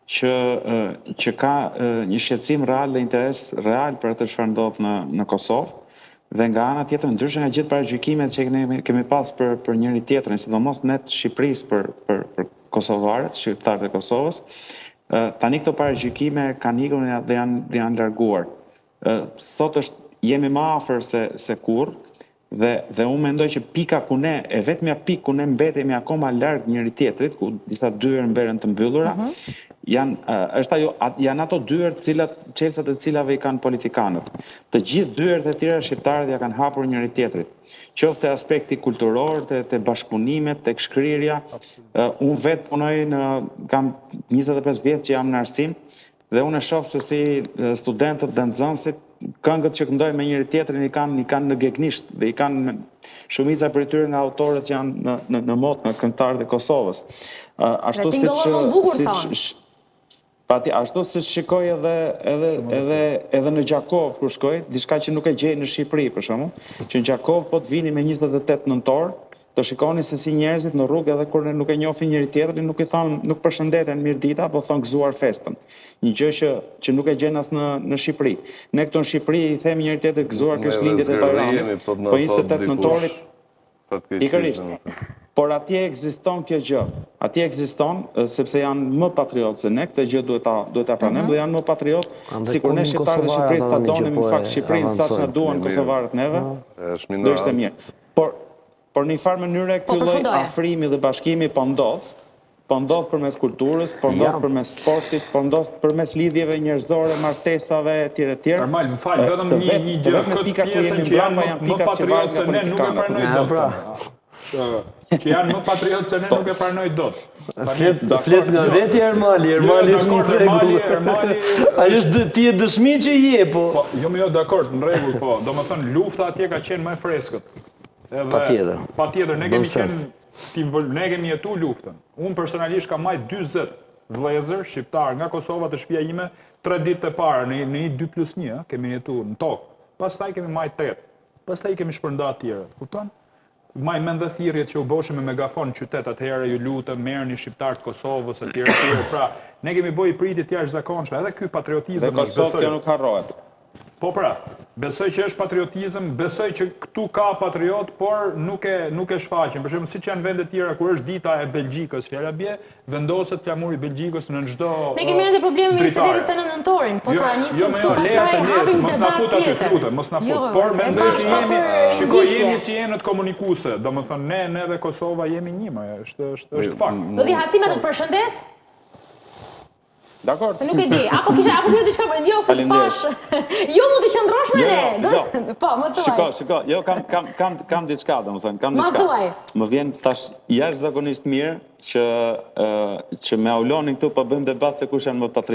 që ka një shqetësim real dhe interes real për atë çfarë ndodh në Kosovë, dhe nga ana tjetër ndryshe nga gjithë paragjykimet që kemi pas për njëri tjetrin, sidomos ne të Shqipërisë për kosovarët, shqiptarët e Kosovës, tani këto paragjykime kanë ikur dhe janë larguar. Sot jemi më afër se kurrë, dhe unë mendoj që pika ku ne, vetmja pikë ku ne mbetemi akoma larg njëri tjetrit, ku disa dyer mberen të mbyllura, janë ato dyer çelësat e cilave i kanë politikanët. Të gjithë dyert e tjera shqiptarët ja kanë hapur njëri tjetrit. Qoftë aspekti kulturor, te bashkëpunimet, tek shkrirja. Unë vetë punoj kam 25 vjet që jam në arsim, dhe unë e shoh se si studentët dhe nxënësit këngët që këndojnë me njëri tjetrin i kanë në gegnisht, dhe i kanë shumica për tyre nga autorët që janë në motë, në këngëtarët e Kosovës. Ashtu siç shikoj edhe në Gjakov kur shkoj, diçka që nuk e gjej në Shqipëri për shembull, që në Gjakov po të vini me 28 nëntor, do shikoni se si njerëzit në rrugë edhe kur nuk e njohin njëri tjetrin, nuk përshëndeten mirëdita, po thon gëzuar festën. Një gjë që nuk e gjen as në Shqipëri. Ne këtu në Shqipëri i themi njëri tjetrit gëzuar Krishtlindjet e Bajramit, po 28 nëntorit pikërisht. Por atje ekziston kjo gjë. Atje ekziston sepse janë më patriotë se ne, këtë gjë duhet ta pranojmë, dhe janë më patriotë, sikur ne shqiptarët e Shqipërisë ta donim në fakt Shqipërinë saç na duan kosovarët neve, do ishte mirë. Por në një farë mënyre ky lloj afrimi dhe bashkimi po ndodh përmes kulturës, po ndodh përmes sportit, po ndodh përmes lidhjeve njerëzore, martesave etj. Normal, më fal, vetëm një gjë, këtë pjesën që janë më patriotë se ne nuk e pranoj dot. Që janë më patriotë se ne nuk e pranoj dot. Flet nga veti Ermali është një rregull. Ai është ti e dëshmi që je, po. Jo, dakord, në rregull, po. Domethënë lufta atje ka qenë më e freskët. Patjetër, ne kemi jetu luftën. Unë personalisht kam marrë 40 vëllezër shqiptar nga Kosova të shtëpia ime 3 ditë e para në një 2+1, kemi jetu në tokë. Pastaj kemi marrë 8. Pastaj kemi shpërndarë të tjerë. Kupton? Maj mend dhe thirrjet që u boshën me megafon në qytet atëherë, ju lutem, merrni shqiptarët të Kosovës etj. Pra, ne kemi bërë pritje të jashtëzakonshme, edhe ky patriotizëm dhe Kosovë kjo nuk harrohet. Po pra, besoj që është patriotizëm, besoj që këtu ka patriot, por nuk e shfaqen. Për shembull, siç janë vende tjera kur është dita e Belgjikës, fjala bie, vendoset flamuri i Belgjikës në çdo. Ne kemi edhe probleme me 29 nëntorin, po ta nisim këtu pastaj hapim mos na fut aty lutem, mos na fut. Por mendoj që jemi si enët komunikuese, domethënë ne dhe Kosova jemi një, është fakt. Do t'i Hasima të përshëndes? Dakor. Nuk e di. Apo kishe diçka për jo se të pash. Jo mu të qëndrosh me ne. Po, më thuaj. Shiko, jo kam diçka, domethënë, kam diçka. Më thuaj. Më vjen tash jashtëzakonisht mirë që me Aulonin këtu po bëjmë debat se kush janë më patriot.